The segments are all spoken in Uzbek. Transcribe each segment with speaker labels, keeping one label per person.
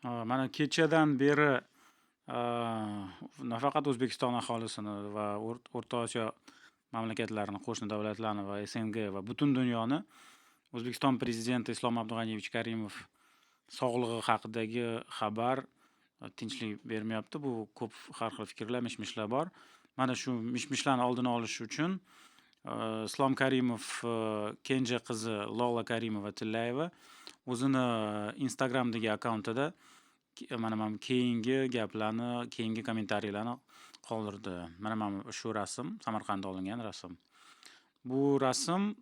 Speaker 1: Mana kechadan beri nafaqat O'zbekiston aholisini va O'rta Osiyo mamlakatlarini, qo'shni davlatlarni va SNG va butun dunyoni O'zbekiston Prezidenti Islom Abdug'aniyevich Karimov sog'lig'i haqidagi xabar tinchlik bermayapti. Bu ko'p har xil fikrlar, mish-mishlar bor. Mana shu mish-mishlarni oldini olish uchun Islom Karimov kenja qizi Lola Karimova-Tillayeva o'zini Instagramdagi akkauntida mana keyingi gaplarni, keyingi kommentariylarni qoldirdi. Mana shu rasm Samarqandda olingan rasm. Bu rasm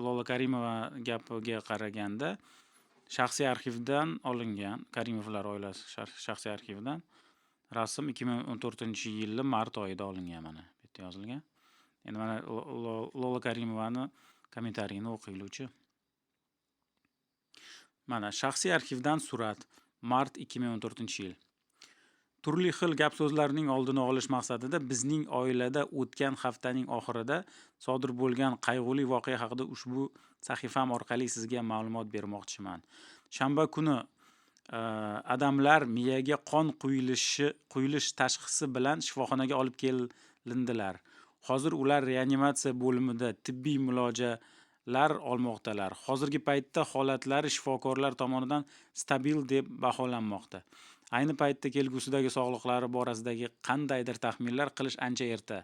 Speaker 1: Lola Karimova gapiga qaraganda shaxsiy arxivdan olingan, Karimovlar oilasi shaxsiy arxividan. Rasm 2014-yil mart oyida olingan, mana bu yerda yozilgan. Endi mana Lola Karimovani kommentariyini o'qiylik-chi. Mana shaxsiy arxivdan surat, mart 2014-yil. Turli xil gap so'zlarning oldini olish maqsadida bizning oilada o'tgan haftaning oxirida sodir bo'lgan qayg'uli voqea haqida ushbu sahifam orqali sizga ma'lumot bermoqchiman. Shanba kuni odamlar miyaga qon quyilish tashxisi bilan shifoxonaga olib kelindilar. Hozir ular reanimatsiya bo'limida tibbiy muolajalar olmoqdalar. Hozirgi paytda holatlari shifokorlar tomonidan stabil deb baholanmoqda. Ayni paytda kelgusidagi sog'liqlari borasidagi qandaydir taxminlar qilish ancha erta.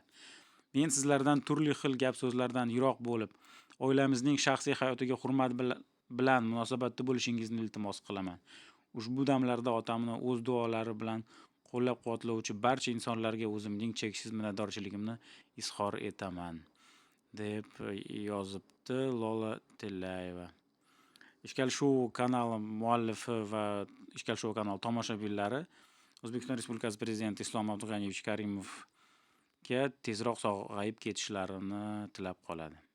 Speaker 1: Men sizlardan turli xil gap so'zlardan yiroq bo'lib, oilamizning shaxsiy hayotiga hurmat bilan munosabatda bo'lishingizni iltimos qilaman. Ushbu damlarda otamni o'z duolari bilan qo'llab-quvvatlovchi barcha insonlarga o'zimning cheksiz minnatdorchiligimni izhor etaman, deb yozibdi Lola Tillayeva. Ishkal Show kanali muallifi va Ishkal Show kanali tomoshabinlari O'zbekiston Respublikasi Prezidenti Islom Abdug'aniyevich Karimovga tezroq sog'ayib ketishlarini tilab qoladi.